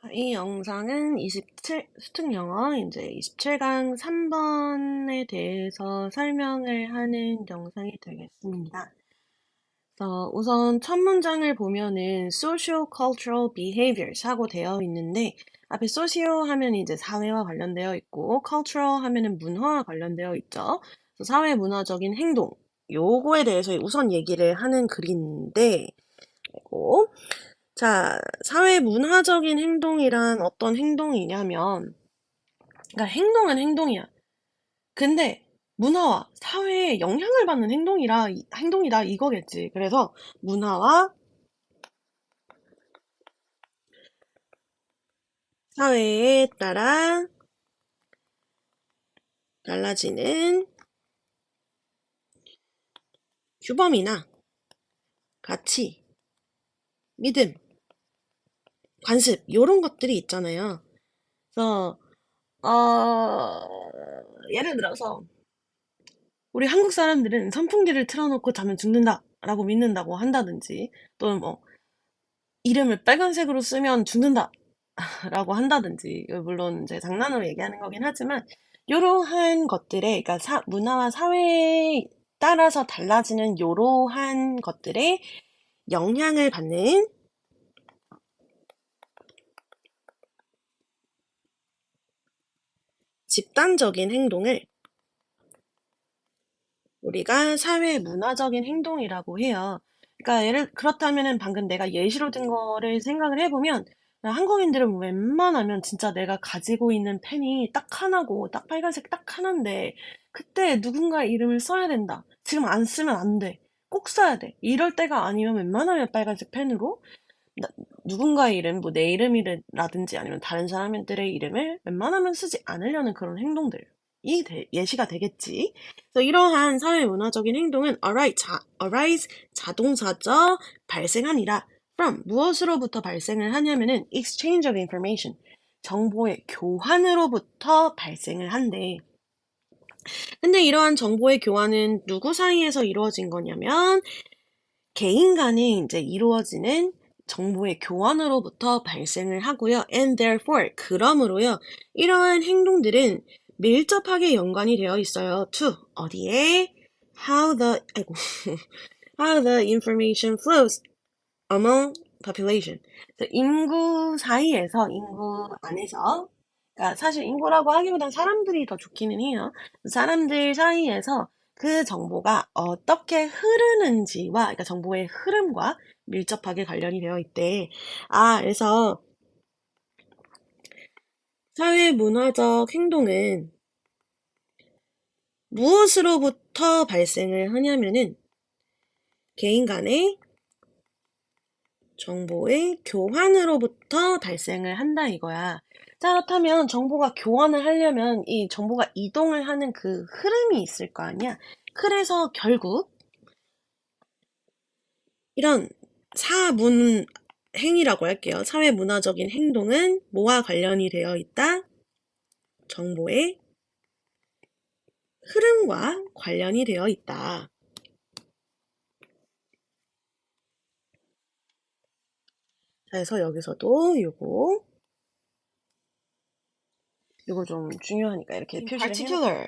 이 영상은 수특 영어 이제 27강 3번에 대해서 설명을 하는 영상이 되겠습니다. 그래서 우선 첫 문장을 보면은 socio-cultural behaviors 하고 되어 있는데 앞에 socio 하면 이제 사회와 관련되어 있고 cultural 하면은 문화와 관련되어 있죠. 그래서 사회 문화적인 행동 요거에 대해서 우선 얘기를 하는 글인데 그리고 자, 사회 문화적인 행동이란 어떤 행동이냐면, 그러니까 행동은 행동이야. 근데 문화와 사회에 영향을 받는 행동이다 이거겠지. 그래서 문화와 사회에 따라 달라지는 규범이나 가치, 믿음, 관습, 요런 것들이 있잖아요. 그래서, 어, 예를 들어서, 우리 한국 사람들은 선풍기를 틀어놓고 자면 죽는다라고 믿는다고 한다든지, 또는 뭐, 이름을 빨간색으로 쓰면 죽는다 라고 한다든지, 물론 이제 장난으로 얘기하는 거긴 하지만, 이러한 것들에, 그러니까 문화와 사회에 따라서 달라지는 이러한 것들에 영향을 받는 집단적인 행동을 우리가 사회 문화적인 행동이라고 해요. 그러니까 그렇다면은 방금 내가 예시로 든 거를 생각을 해보면 한국인들은 웬만하면 진짜 내가 가지고 있는 펜이 딱 하나고 딱 빨간색 딱 하나인데 그때 누군가 이름을 써야 된다. 지금 안 쓰면 안 돼. 꼭 써야 돼. 이럴 때가 아니면 웬만하면 빨간색 펜으로 나- 누군가의 이름, 뭐 내 이름이라든지 아니면 다른 사람들의 이름을 웬만하면 쓰지 않으려는 그런 행동들이 예시가 되겠지. 그래서 이러한 사회 문화적인 행동은 arise 자동사죠. 발생하니라. from 무엇으로부터 발생을 하냐면은 exchange of information 정보의 교환으로부터 발생을 한대. 근데 이러한 정보의 교환은 누구 사이에서 이루어진 거냐면 개인 간에 이제 이루어지는 정보의 교환으로부터 발생을 하고요. And therefore, 그러므로요. 이러한 행동들은 밀접하게 연관이 되어 있어요. To 어디에? 아이고, how the information flows among population. 그래서 인구 안에서, 그러니까 사실 인구라고 하기보단 사람들이 더 좋기는 해요. 사람들 사이에서 그 정보가 어떻게 흐르는지와, 그러니까 정보의 흐름과 밀접하게 관련이 되어 있대. 그래서 사회 문화적 행동은 무엇으로부터 발생을 하냐면은 개인 간의 정보의 교환으로부터 발생을 한다 이거야. 자, 그렇다면 정보가 교환을 하려면 이 정보가 이동을 하는 그 흐름이 있을 거 아니야? 그래서 결국 이런 사문 행위라고 할게요. 사회 문화적인 행동은 뭐와 관련이 되어 있다? 정보의 흐름과 관련이 되어 있다. 그래서 여기서도 요거 좀 중요하니까 이렇게 In 표시를 particular,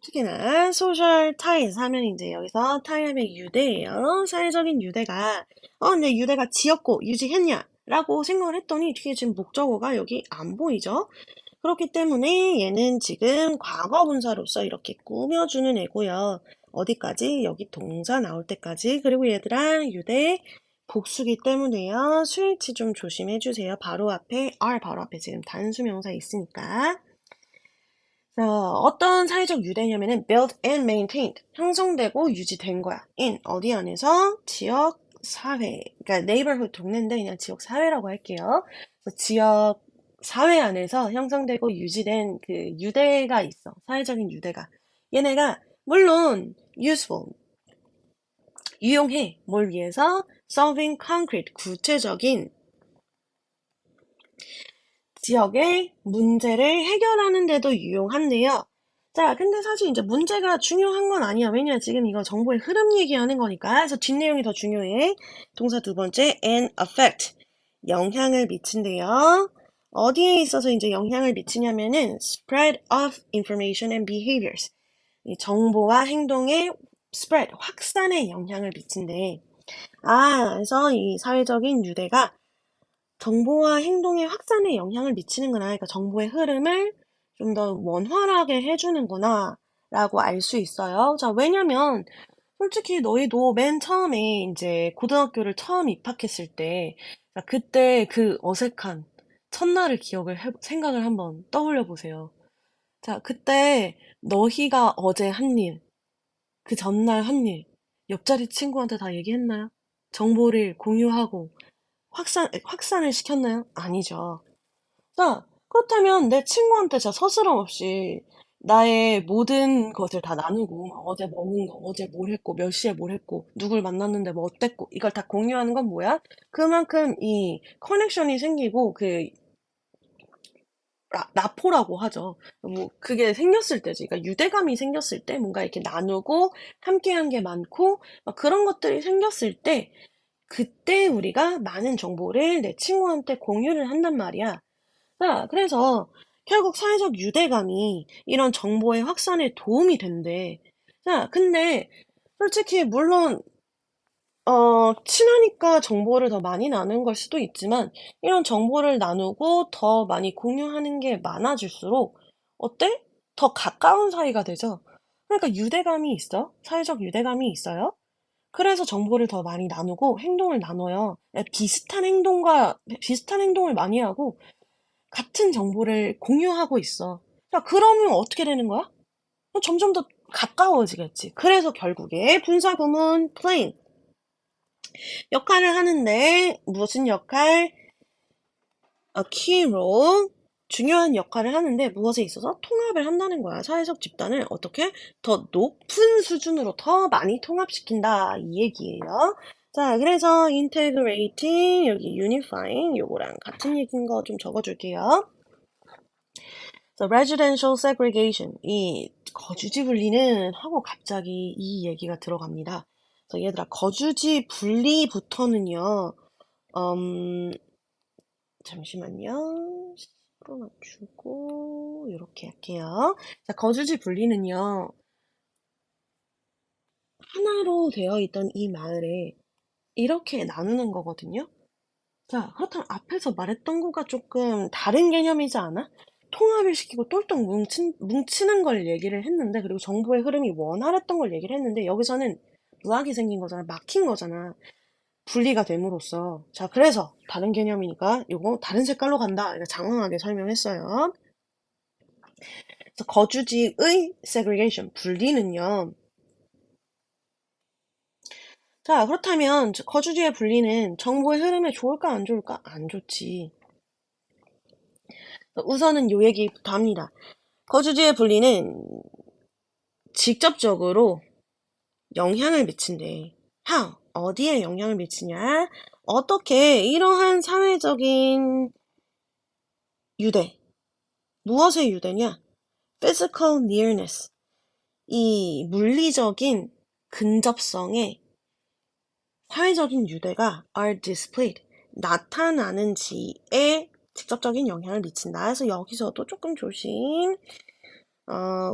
특히나 소셜 타이즈 하면 이제 여기서 타이 하면 유대예요. 사회적인 유대가 근데 유대가 지었고 유지했냐? 라고 생각을 했더니 뒤에 지금 목적어가 여기 안 보이죠? 그렇기 때문에 얘는 지금 과거 분사로서 이렇게 꾸며주는 애고요. 어디까지? 여기 동사 나올 때까지. 그리고 얘들아 유대 복수기 때문에요. 수일치 좀 조심해주세요. 바로 앞에 지금 단수명사 있으니까. 어떤 사회적 유대냐면은 built and maintained 형성되고 유지된 거야. in 어디 안에서 지역 사회 그러니까 neighborhood 동네인데 그냥 지역 사회라고 할게요. 그래서 지역 사회 안에서 형성되고 유지된 그 유대가 있어. 사회적인 유대가. 얘네가 물론 useful 유용해. 뭘 위해서? solving concrete 구체적인 지역의 문제를 해결하는 데도 유용한데요. 자, 근데 사실 이제 문제가 중요한 건 아니야. 왜냐, 지금 이거 정보의 흐름 얘기하는 거니까. 그래서 뒷내용이 더 중요해. 동사 두 번째, an affect. 영향을 미친대요. 어디에 있어서 이제 영향을 미치냐면은 spread of information and behaviors. 이 정보와 행동의 spread, 확산에 영향을 미친대. 그래서 이 사회적인 유대가 정보와 행동의 확산에 영향을 미치는구나. 그러니까 정보의 흐름을 좀 더 원활하게 해주는구나. 라고 알 수 있어요. 자, 왜냐면, 솔직히 너희도 맨 처음에 이제 고등학교를 처음 입학했을 때, 자, 그때 그 어색한 첫날을 생각을 한번 떠올려 보세요. 자, 그때 너희가 어제 한 일, 그 전날 한 일, 옆자리 친구한테 다 얘기했나요? 정보를 공유하고 확산을 시켰나요? 아니죠. 자, 그렇다면 내 친구한테 진짜 서스럼 없이 나의 모든 것을 다 나누고, 어제 먹은 거, 어제 뭘 했고, 몇 시에 뭘 했고, 누굴 만났는데 뭐 어땠고, 이걸 다 공유하는 건 뭐야? 그만큼 이 커넥션이 생기고, 라포라고 하죠. 뭐, 그게 생겼을 때지. 그러니까 유대감이 생겼을 때, 뭔가 이렇게 나누고, 함께한 게 많고, 막 그런 것들이 생겼을 때, 그때 우리가 많은 정보를 내 친구한테 공유를 한단 말이야. 자, 그래서 결국 사회적 유대감이 이런 정보의 확산에 도움이 된대. 자, 근데 솔직히 물론 친하니까 정보를 더 많이 나누는 걸 수도 있지만 이런 정보를 나누고 더 많이 공유하는 게 많아질수록 어때? 더 가까운 사이가 되죠. 그러니까 유대감이 있어. 사회적 유대감이 있어요. 그래서 정보를 더 많이 나누고 행동을 나눠요. 비슷한 행동을 많이 하고 같은 정보를 공유하고 있어. 자, 그러면 어떻게 되는 거야? 점점 더 가까워지겠지. 그래서 결국에 분사구문 plain 역할을 하는데 무슨 역할? A key role 중요한 역할을 하는데 무엇에 있어서 통합을 한다는 거야. 사회적 집단을 어떻게 더 높은 수준으로 더 많이 통합시킨다 이 얘기예요. 자, 그래서 integrating 여기 unifying 요거랑 같은 얘기인 거 좀 적어줄게요. So residential segregation, 이 거주지 분리는 하고 갑자기 이 얘기가 들어갑니다. 그래서 얘들아, 거주지 분리부터는요, 잠시만요. 10% 맞추고, 이렇게 할게요. 자, 거주지 분리는요, 하나로 되어 있던 이 마을에 이렇게 나누는 거거든요. 자, 그렇다면 앞에서 말했던 거가 조금 다른 개념이지 않아? 통합을 시키고 똘똘 뭉치는 걸 얘기를 했는데, 그리고 정보의 흐름이 원활했던 걸 얘기를 했는데, 여기서는 누락이 생긴 거잖아. 막힌 거잖아. 분리가 됨으로써. 자, 그래서 다른 개념이니까 요거 다른 색깔로 간다. 이렇게 장황하게 설명했어요. 그래서 거주지의 segregation, 분리는요. 자, 그렇다면 거주지의 분리는 정보의 흐름에 좋을까, 안 좋을까? 안 좋지. 우선은 요 얘기부터 합니다. 거주지의 분리는 직접적으로 영향을 미친대. How? 어디에 영향을 미치냐? 어떻게 이러한 사회적인 유대, 무엇의 유대냐? Physical nearness, 이 물리적인 근접성에 사회적인 유대가 are displayed, 나타나는지에 직접적인 영향을 미친다. 그래서 여기서도 조금 조심.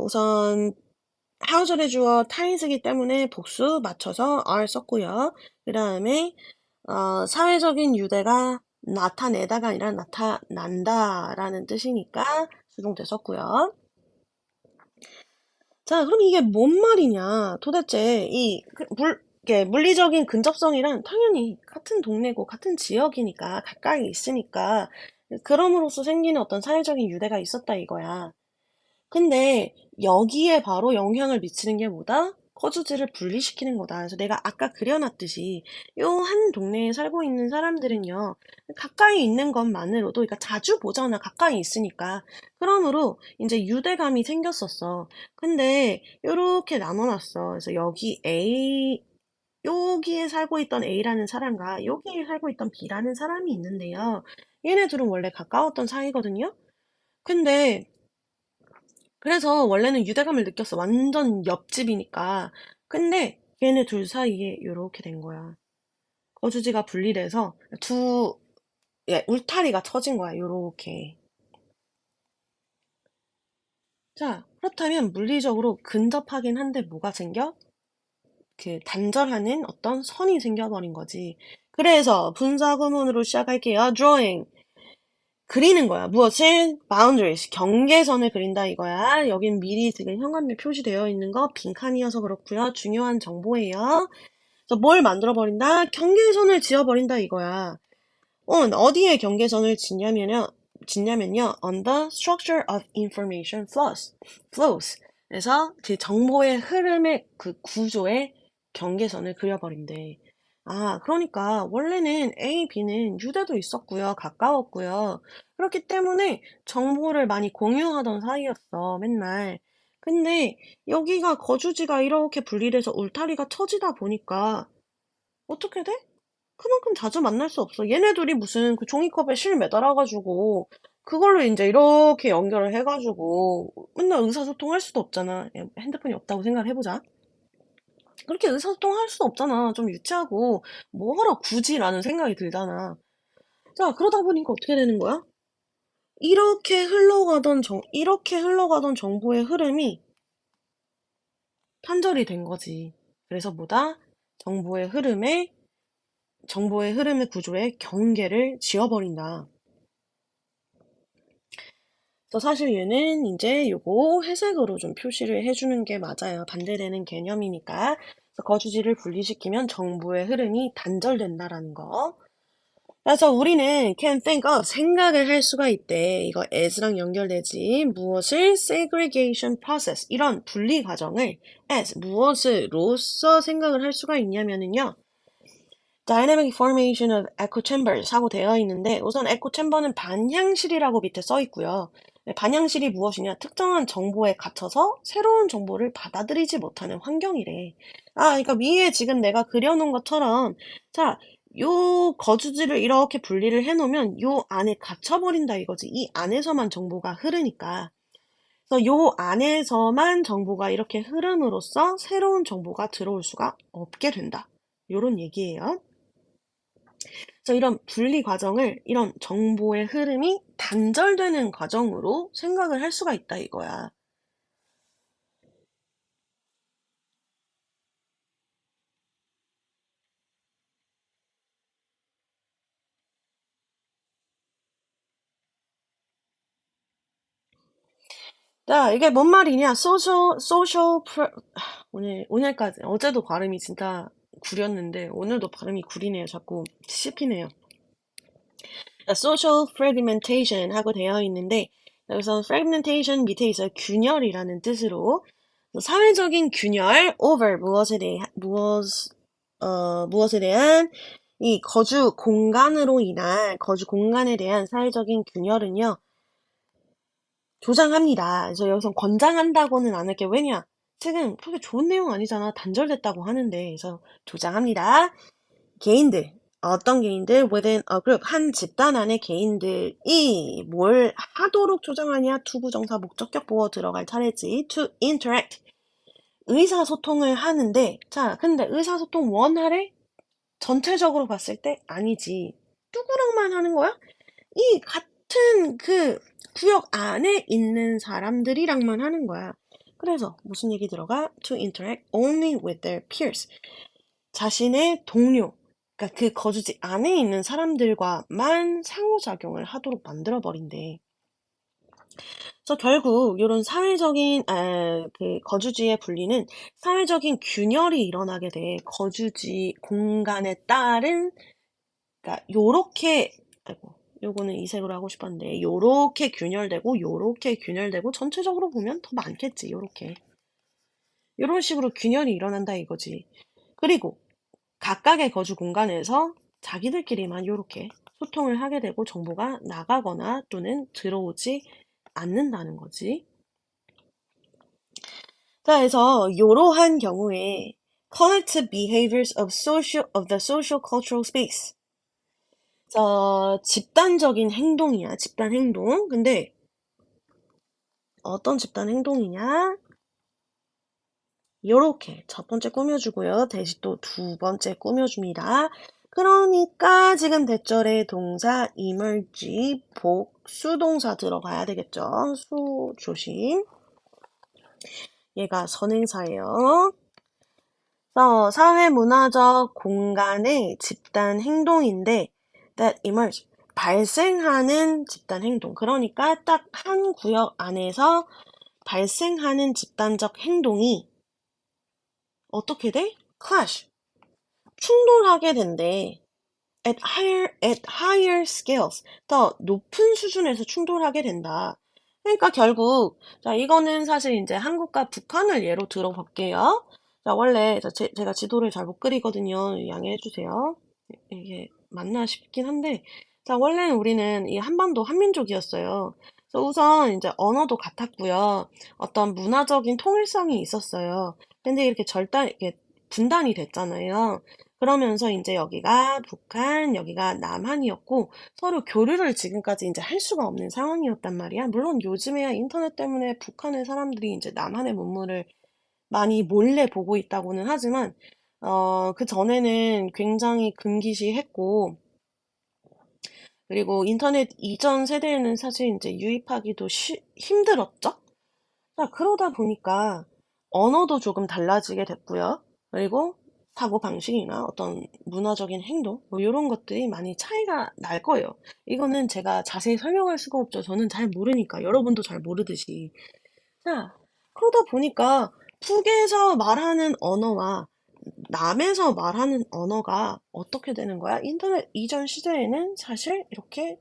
우선 하우절의 주어 타이즈이기 때문에 복수 맞춰서 are 썼고요. 그 다음에 사회적인 유대가 나타내다가 아니라 나타난다라는 뜻이니까 수동태 썼고요. 자, 그럼 이게 뭔 말이냐? 도대체 이게 물리적인 근접성이란 당연히 같은 동네고 같은 지역이니까 가까이 있으니까 그럼으로써 생기는 어떤 사회적인 유대가 있었다 이거야. 근데 여기에 바로 영향을 미치는 게 뭐다? 거주지를 분리시키는 거다. 그래서 내가 아까 그려놨듯이 요 한 동네에 살고 있는 사람들은요, 가까이 있는 것만으로도, 그러니까 자주 보잖아. 가까이 있으니까. 그러므로 이제 유대감이 생겼었어. 근데 요렇게 나눠놨어. 그래서 여기에 살고 있던 A라는 사람과 여기에 살고 있던 B라는 사람이 있는데요. 얘네 둘은 원래 가까웠던 사이거든요. 근데 그래서 원래는 유대감을 느꼈어. 완전 옆집이니까. 근데 걔네 둘 사이에 요렇게 된 거야. 거주지가 분리돼서 예, 울타리가 쳐진 거야. 요렇게. 자, 그렇다면 물리적으로 근접하긴 한데 뭐가 생겨? 그 단절하는 어떤 선이 생겨버린 거지. 그래서 분사구문으로 시작할게요. drawing. 그리는 거야. 무엇을? boundaries. 경계선을 그린다 이거야. 여긴 미리 지금 현관에 표시되어 있는 거 빈칸이어서 그렇고요. 중요한 정보예요. 그래서 뭘 만들어버린다? 경계선을 지어버린다 이거야. 어디에 경계선을 짓냐면요. On the structure of information flows. 그래서 그 정보의 흐름의 그 구조의 경계선을 그려버린대. 아, 그러니까 원래는 A, B는 유대도 있었고요. 가까웠고요. 그렇기 때문에 정보를 많이 공유하던 사이였어, 맨날. 근데 여기가 거주지가 이렇게 분리돼서 울타리가 쳐지다 보니까 어떻게 돼? 그만큼 자주 만날 수 없어. 얘네들이 무슨 그 종이컵에 실 매달아가지고 그걸로 이제 이렇게 연결을 해가지고 맨날 의사소통할 수도 없잖아. 핸드폰이 없다고 생각을 해보자. 그렇게 의사소통할 수도 없잖아. 좀 유치하고 뭐하러 굳이라는 생각이 들잖아. 자, 그러다 보니까 어떻게 되는 거야? 이렇게 흘러가던 정보의 흐름이 단절이 된 거지. 그래서 뭐다? 정보의 흐름에 정보의 흐름의 구조에 경계를 지어버린다. 그래서 사실 얘는 이제 요거 회색으로 좀 표시를 해주는 게 맞아요. 반대되는 개념이니까. 그래서 거주지를 분리시키면 정보의 흐름이 단절된다라는 거. 그래서 우리는 can think of 생각을 할 수가 있대. 이거 as랑 연결되지. 무엇을 segregation process 이런 분리 과정을 as 무엇으로서 생각을 할 수가 있냐면은요. Dynamic formation of echo chambers 하고 되어 있는데 우선 echo chamber는 반향실이라고 밑에 써 있고요. 네, 반향실이 무엇이냐? 특정한 정보에 갇혀서 새로운 정보를 받아들이지 못하는 환경이래. 아, 그러니까 위에 지금 내가 그려놓은 것처럼 자, 요 거주지를 이렇게 분리를 해놓으면 요 안에 갇혀버린다 이거지. 이 안에서만 정보가 흐르니까. 그래서 요 안에서만 정보가 이렇게 흐름으로써 새로운 정보가 들어올 수가 없게 된다. 요런 얘기예요. 그래서 이런 분리 과정을 이런 정보의 흐름이 단절되는 과정으로 생각을 할 수가 있다 이거야. 자, 이게 뭔 말이냐? 오늘까지, 어제도 발음이 진짜 구렸는데, 오늘도 발음이 구리네요. 자꾸 씹히네요. 자, social fragmentation 하고 되어 있는데, 여기서 fragmentation 밑에 있어요. 균열이라는 뜻으로. 사회적인 균열, over, 무엇에 대한 이 거주 공간에 대한 사회적인 균열은요, 조장합니다. 그래서 여기서 권장한다고는 안 할게. 왜냐? 지금 그렇게 좋은 내용 아니잖아. 단절됐다고 하는데. 그래서 조장합니다. 개인들, 어떤 개인들, within a group, 한 집단 안의 개인들이 뭘 하도록 조장하냐? 투부정사 목적격 보어 들어갈 차례지. to interact. 의사소통을 하는데, 자, 근데 의사소통 원활해? 전체적으로 봤을 때 아니지. 누구랑만 하는 거야? 이 같은 그 구역 안에 있는 사람들이랑만 하는 거야. 그래서 무슨 얘기 들어가? To interact only with their peers. 자신의 동료, 그러니까 그 거주지 안에 있는 사람들과만 상호작용을 하도록 만들어버린대. 그래서 결국 이런 그 거주지의 분리는 사회적인 균열이 일어나게 돼. 거주지 공간에 따른 그러니까 요렇게 아이고 요거는 이색으로 하고 싶었는데 요렇게 균열되고 전체적으로 보면 더 많겠지. 요렇게 요런 식으로 균열이 일어난다 이거지. 그리고 각각의 거주 공간에서 자기들끼리만 요렇게 소통을 하게 되고 정보가 나가거나 또는 들어오지 않는다는 거지. 자, 그래서 이러한 경우에 collective behaviors of the social cultural space. 집단적인 행동이야. 집단 행동. 근데 어떤 집단 행동이냐? 요렇게 첫 번째 꾸며주고요. 대신 또 두 번째 꾸며줍니다. 그러니까 지금 대절의 동사 emerge 복수동사 들어가야 되겠죠. 수 조심. 얘가 선행사예요. 사회 문화적 공간의 집단 행동인데 that emerge 발생하는 집단 행동. 그러니까 딱 한 구역 안에서 발생하는 집단적 행동이 어떻게 돼? clash. 충돌하게 된대. at higher scales. 더 높은 수준에서 충돌하게 된다. 그러니까 결국, 자, 이거는 사실 이제 한국과 북한을 예로 들어볼게요. 자, 원래, 제가 지도를 잘 못 그리거든요. 양해해주세요. 이게 맞나 싶긴 한데, 자, 원래는 우리는 이 한반도 한민족이었어요. 그래서 우선 이제 언어도 같았고요. 어떤 문화적인 통일성이 있었어요. 근데 이렇게 이렇게 분단이 됐잖아요. 그러면서 이제 여기가 북한, 여기가 남한이었고 서로 교류를 지금까지 이제 할 수가 없는 상황이었단 말이야. 물론 요즘에야 인터넷 때문에 북한의 사람들이 이제 남한의 문물을 많이 몰래 보고 있다고는 하지만 그 전에는 굉장히 금기시했고 그리고 인터넷 이전 세대에는 사실 이제 유입하기도 힘들었죠. 자, 그러다 보니까 언어도 조금 달라지게 됐고요. 그리고 사고방식이나 어떤 문화적인 행동, 뭐 이런 것들이 많이 차이가 날 거예요. 이거는 제가 자세히 설명할 수가 없죠. 저는 잘 모르니까. 여러분도 잘 모르듯이. 자, 그러다 보니까 북에서 말하는 언어와 남에서 말하는 언어가 어떻게 되는 거야? 인터넷 이전 시대에는 사실 이렇게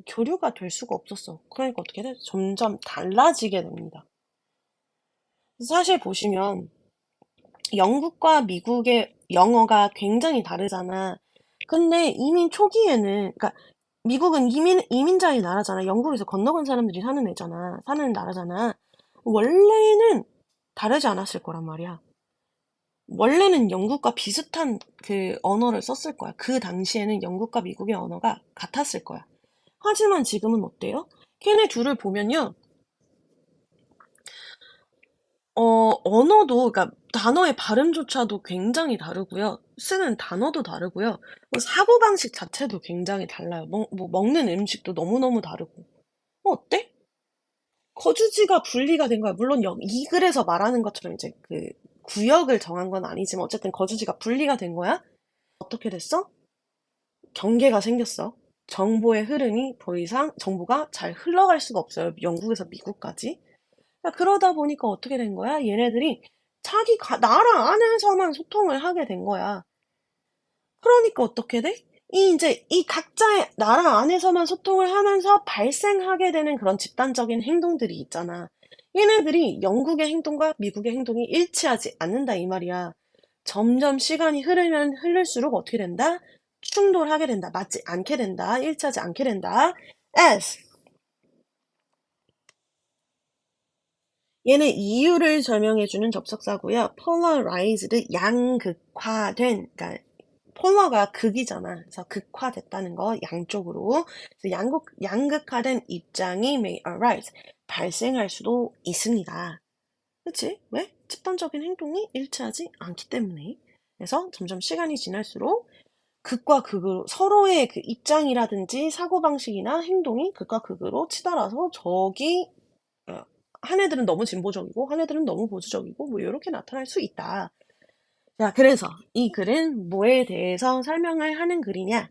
교류가 될 수가 없었어. 그러니까 어떻게 돼? 점점 달라지게 됩니다. 사실 보시면 영국과 미국의 영어가 굉장히 다르잖아. 근데 이민 초기에는, 그러니까 미국은 이민자의 나라잖아. 영국에서 건너간 사람들이 사는 나라잖아. 원래는 다르지 않았을 거란 말이야. 원래는 영국과 비슷한 그 언어를 썼을 거야. 그 당시에는 영국과 미국의 언어가 같았을 거야. 하지만 지금은 어때요? 걔네 둘을 보면요. 언어도, 그러니까 단어의 발음조차도 굉장히 다르고요. 쓰는 단어도 다르고요. 사고방식 자체도 굉장히 달라요. 먹는 음식도 너무너무 다르고. 어때? 거주지가 분리가 된 거야. 물론 이 글에서 말하는 것처럼 이제 그 구역을 정한 건 아니지만 어쨌든 거주지가 분리가 된 거야. 어떻게 됐어? 경계가 생겼어. 정보의 흐름이 더 이상 정보가 잘 흘러갈 수가 없어요. 영국에서 미국까지. 그러다 보니까 어떻게 된 거야? 얘네들이 나라 안에서만 소통을 하게 된 거야. 그러니까 어떻게 돼? 이제 이 각자의 나라 안에서만 소통을 하면서 발생하게 되는 그런 집단적인 행동들이 있잖아. 얘네들이 영국의 행동과 미국의 행동이 일치하지 않는다 이 말이야. 점점 시간이 흐르면 흐를수록 어떻게 된다? 충돌하게 된다. 맞지 않게 된다. 일치하지 않게 된다. as 얘는 이유를 설명해주는 접속사고요. polarized 양극화된, 그러니까 폴러가 극이잖아. 그래서 극화됐다는 거 양쪽으로. 그래서 양극화된 입장이 may arise 발생할 수도 있습니다. 그치? 왜? 집단적인 행동이 일치하지 않기 때문에. 그래서 점점 시간이 지날수록 극과 극으로 서로의 그 입장이라든지 사고방식이나 행동이 극과 극으로 치달아서 어, 한 애들은 너무 진보적이고 한 애들은 너무 보수적이고 뭐 이렇게 나타날 수 있다. 자, 그래서 이 글은 뭐에 대해서 설명을 하는 글이냐?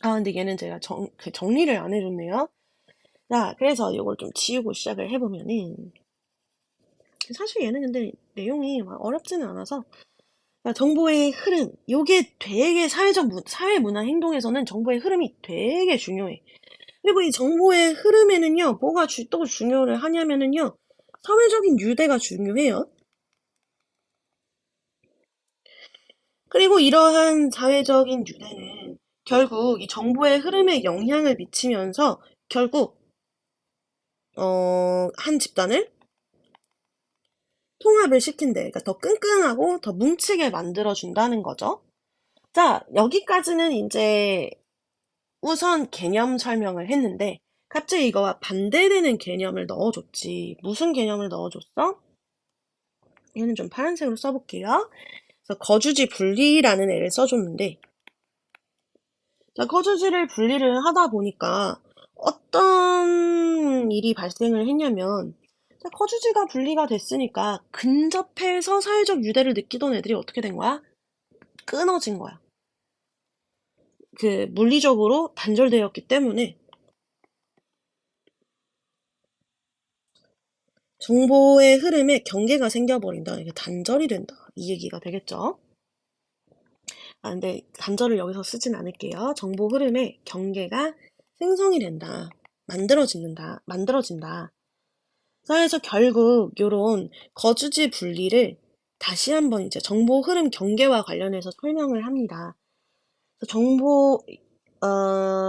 아, 근데 얘는 제가 그 정리를 안 해줬네요. 자, 그래서 이걸 좀 지우고 시작을 해보면은 사실 얘는 근데 내용이 막 어렵지는 않아서 자, 정보의 흐름, 요게 되게 사회 문화 행동에서는 정보의 흐름이 되게 중요해. 그리고 이 정보의 흐름에는요, 뭐가 또 중요를 하냐면은요, 사회적인 유대가 중요해요. 그리고 이러한 사회적인 유대는 결국 이 정보의 흐름에 영향을 미치면서 결국 한 집단을 통합을 시킨대. 그러니까 더 끈끈하고 더 뭉치게 만들어준다는 거죠. 자, 여기까지는 이제 우선 개념 설명을 했는데 갑자기 이거와 반대되는 개념을 넣어줬지. 무슨 개념을 넣어줬어? 얘는 좀 파란색으로 써볼게요. 그래서 거주지 분리라는 애를 써줬는데, 자, 거주지를 분리를 하다 보니까 어떤 일이 발생을 했냐면, 자, 거주지가 분리가 됐으니까 근접해서 사회적 유대를 느끼던 애들이 어떻게 된 거야? 끊어진 거야. 그 물리적으로 단절되었기 때문에 정보의 흐름에 경계가 생겨버린다. 이게 단절이 된다. 이 얘기가 되겠죠? 근데 단절을 여기서 쓰진 않을게요. 정보 흐름에 경계가 생성이 된다. 만들어진다. 그래서 결국 요런 거주지 분리를 다시 한번 이제 정보 흐름 경계와 관련해서 설명을 합니다.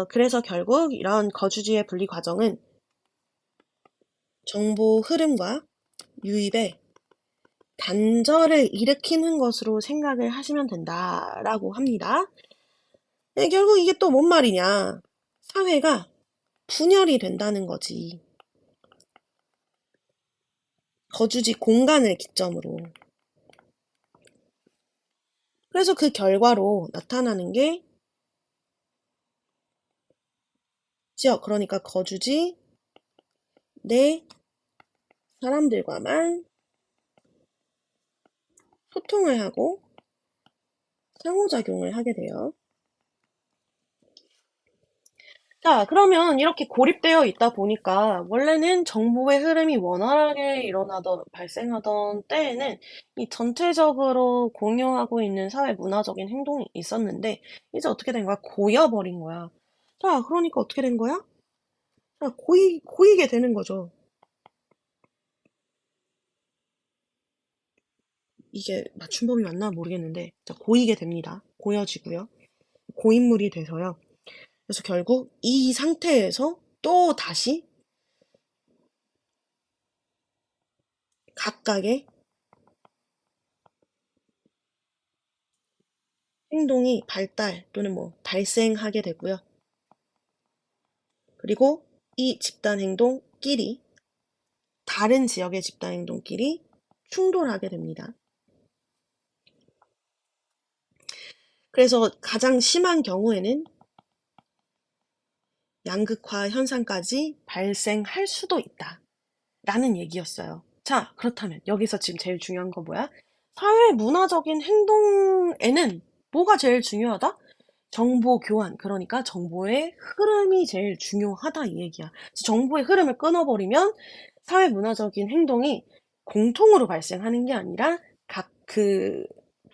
그래서 결국 이런 거주지의 분리 과정은 정보 흐름과 유입에 단절을 일으키는 것으로 생각을 하시면 된다라고 합니다. 네, 결국 이게 또 뭔 말이냐. 사회가 분열이 된다는 거지. 거주지 공간을 기점으로. 그래서 그 결과로 나타나는 게 지역, 그러니까 거주지 내 사람들과만 소통을 하고 상호작용을 하게 돼요. 자, 그러면 이렇게 고립되어 있다 보니까 원래는 정보의 흐름이 원활하게 발생하던 때에는 이 전체적으로 공유하고 있는 사회 문화적인 행동이 있었는데 이제 어떻게 된 거야? 고여버린 거야. 자, 그러니까 어떻게 된 거야? 자, 고이게 되는 거죠. 이게 맞춤법이 맞나 모르겠는데, 자, 고이게 됩니다. 고여지고요. 고인물이 돼서요. 그래서 결국 이 상태에서 또 다시 각각의 행동이 발달 또는 뭐 발생하게 되고요. 그리고 이 집단 행동끼리 다른 지역의 집단 행동끼리 충돌하게 됩니다. 그래서 가장 심한 경우에는 양극화 현상까지 발생할 수도 있다. 라는 얘기였어요. 자, 그렇다면 여기서 지금 제일 중요한 거 뭐야? 사회 문화적인 행동에는 뭐가 제일 중요하다? 정보 교환, 그러니까 정보의 흐름이 제일 중요하다 이 얘기야. 정보의 흐름을 끊어버리면 사회 문화적인 행동이 공통으로 발생하는 게 아니라 각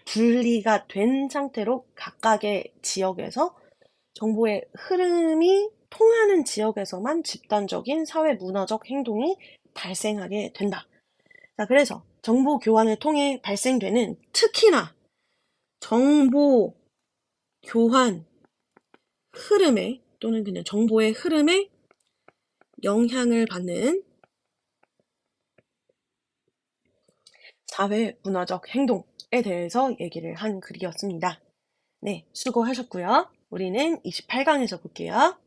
분리가 된 상태로 각각의 지역에서 정보의 흐름이 통하는 지역에서만 집단적인 사회 문화적 행동이 발생하게 된다. 자, 그래서 정보 교환을 통해 발생되는 특히나 정보 교환 흐름에 또는 그냥 정보의 흐름에 영향을 받는 사회 문화적 행동에 대해서 얘기를 한 글이었습니다. 네, 수고하셨고요. 우리는 28강에서 볼게요.